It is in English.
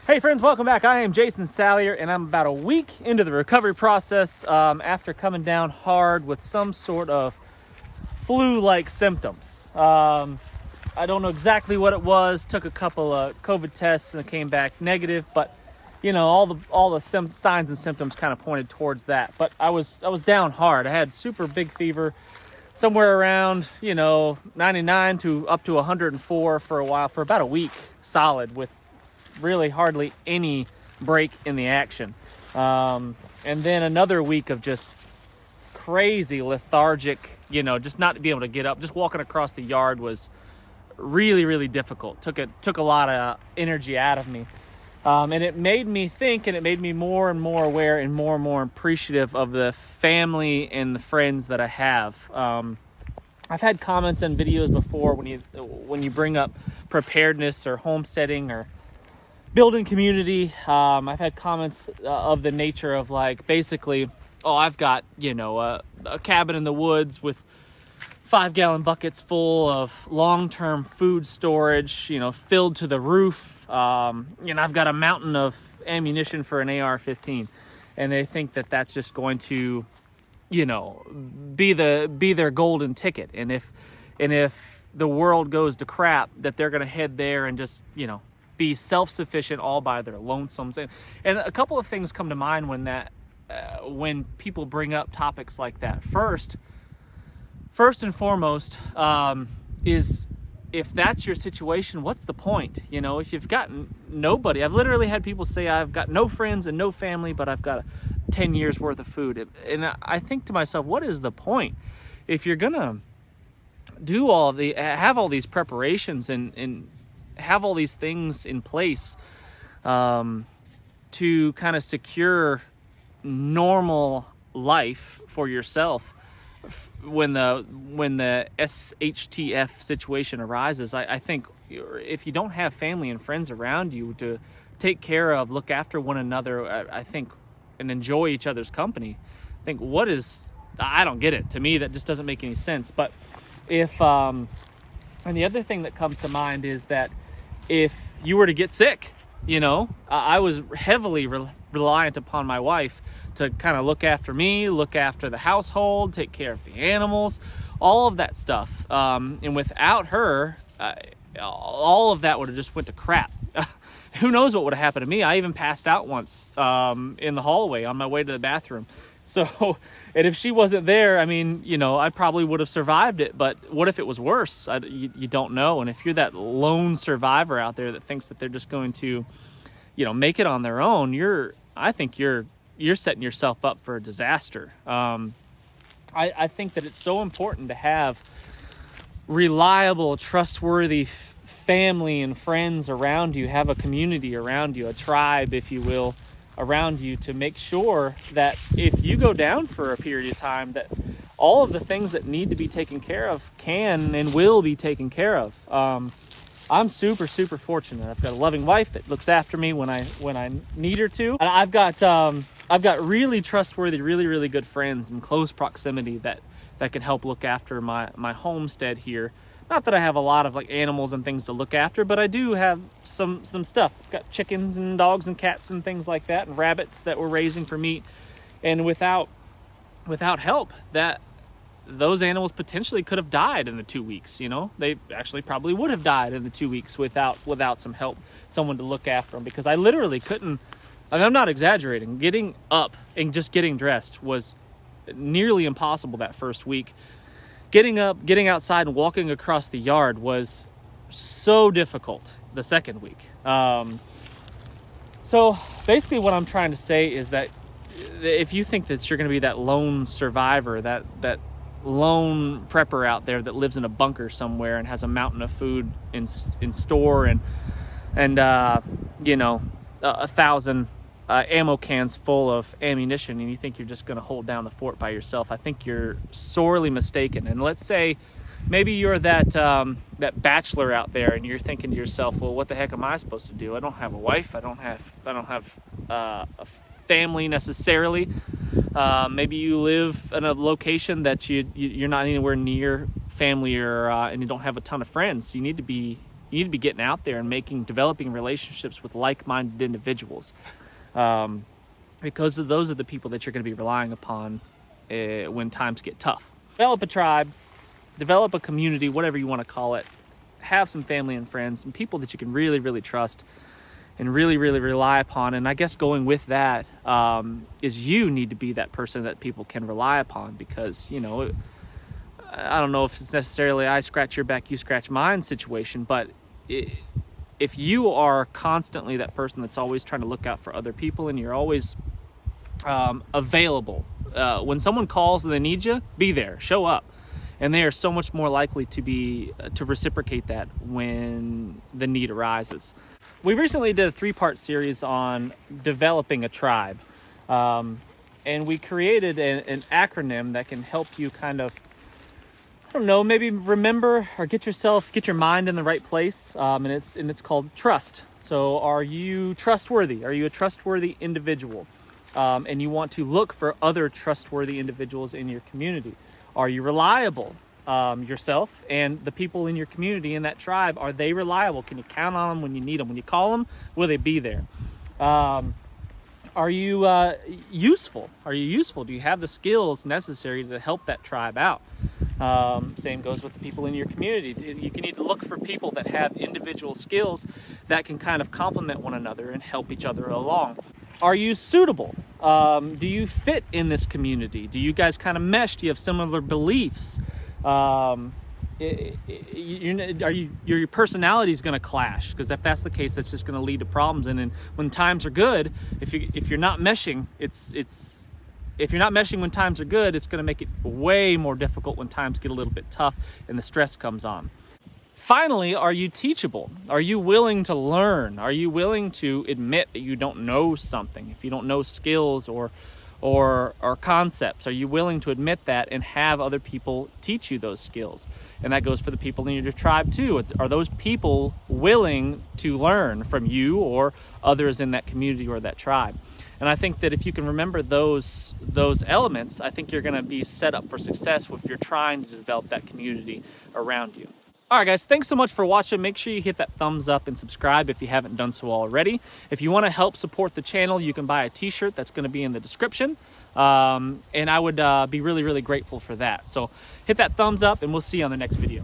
Hey friends, welcome back. I am Jason Sallier, and I'm about a week into the recovery process after coming down hard with some sort of flu-like symptoms. I don't know exactly what it was. Took a couple of COVID tests and it came back negative, but you know, all the signs and symptoms kind of pointed towards that. But I was down hard. I had super big fever, somewhere around 99 to up to 104 for a while, for about a week solid, with really hardly any break in the action. And then another week of just crazy lethargic, just not to be able to get up. Just walking across the yard was really, really difficult. Took a lot of energy out of me. And it made me think, and it made me more and more aware and more appreciative of the family and the friends that I have. I've had comments and videos before when you bring up preparedness or homesteading or building community. I've had comments of the nature of like, basically, I've got, a cabin in the woods with 5-gallon buckets full of long-term food storage, filled to the roof. I've got a mountain of ammunition for an AR-15, and they think that that's just going to, be their golden ticket. And if the world goes to crap, that they're going to head there and just, be self-sufficient all by their lonesomes. And a couple of things come to mind when people bring up topics like that. First and foremost, is if that's your situation, what's the point? If you've got nobody, I've literally had people say, I've got no friends and no family, but I've got 10 years worth of food. And I think to myself, what is the point? If you're gonna have all these preparations and have all these things in place to kind of secure normal life for yourself when the SHTF situation arises, I think if you don't have family and friends around you to take care of, look after one another, I think, and enjoy each other's company, I think I don't get it. To me, that just doesn't make any sense. But and the other thing that comes to mind is that if you were to get sick, I was heavily reliant upon my wife to kind of look after me, look after the household, take care of the animals, all of that stuff. And without her, all of that would have just went to crap. Who knows what would have happened to me? I even passed out once in the hallway on my way to the bathroom. So, and if she wasn't there, I probably would have survived it. But what if it was worse? You don't know. And if you're that lone survivor out there that thinks that they're just going to, make it on their own, I think you're setting yourself up for a disaster. I think that it's so important to have reliable, trustworthy family and friends around you, have a community around you, a tribe, if you will, around you, to make sure that if you go down for a period of time, that all of the things that need to be taken care of can and will be taken care of. I'm super fortunate. I've got a loving wife that looks after me when I need her to. And I've got really trustworthy, really good friends in close proximity that can help look after my homestead here. Not that I have a lot of like animals and things to look after, but I do have some stuff. I've got chickens and dogs and cats and things like that, and rabbits that we're raising for meat. And without help, those animals potentially could have died in the 2 weeks. They actually probably would have died in the 2 weeks without some help, someone to look after them. Because I literally couldn't. I'm not exaggerating. Getting up and just getting dressed was nearly impossible that first week. Getting up, getting outside, and walking across the yard was so difficult the second week. So basically what I'm trying to say is that if you think that you're going to be that lone survivor, that lone prepper out there that lives in a bunker somewhere and has a mountain of food in store and 1,000 ammo cans full of ammunition, and you think you're just going to hold down the fort by yourself, I think you're sorely mistaken. And let's say maybe you're that bachelor out there, and you're thinking to yourself, well, what the heck am I supposed to do? I don't have a wife. I don't have a family necessarily. Maybe you live in a location that you're not anywhere near family, or and you don't have a ton of friends. You need to be You need to be getting out there and developing relationships with like-minded individuals, because those are the people that you're going to be relying upon when times get tough. Develop a tribe, develop a community, whatever you want to call it. Have some family and friends, some people that you can really, really trust and really, really rely upon. And I guess going with that is you need to be that person that people can rely upon, because, you know, I don't know if it's necessarily I scratch your back, you scratch mine situation, but if you are constantly that person that's always trying to look out for other people, and you're always available, when someone calls and they need you, be there, show up. And they are so much more likely to reciprocate that when the need arises. We recently did a 3-part series on developing a tribe. And we created an acronym that can help you kind of, I don't know, maybe remember or get your mind in the right place. And it's called trust. So are you trustworthy? Are you a trustworthy individual? And you want to look for other trustworthy individuals in your community. Are you reliable? Yourself and the people in your community, in that tribe, are they reliable? Can you count on them when you need them? When you call them, will they be there? Are you useful? Are you useful? Do you have the skills necessary to help that tribe out? Same goes with the people in your community. You need to look for people that have individual skills that can kind of complement one another and help each other along. Are you suitable? Do you fit in this community? Do you guys kind of mesh? Do you have similar beliefs? Your personality is going to clash, because if that's the case, that's just going to lead to problems. And then when times are good, if you're not meshing, if you're not meshing when times are good, it's going to make it way more difficult when times get a little bit tough and the stress comes on. Finally, are you teachable? Are you willing to learn? Are you willing to admit that you don't know something? If you don't know skills or concepts, are you willing to admit that and have other people teach you those skills? And that goes for the people in your tribe too. Are those people willing to learn from you or others in that community or that tribe? And I think that if you can remember those elements, I think you're going to be set up for success if you're trying to develop that community around you. All right, guys, thanks so much for watching. Make sure you hit that thumbs up and subscribe if you haven't done so already. If you want to help support the channel, you can buy a t-shirt that's going to be in the description. And I would be really, really grateful for that. So hit that thumbs up, and we'll see you on the next video.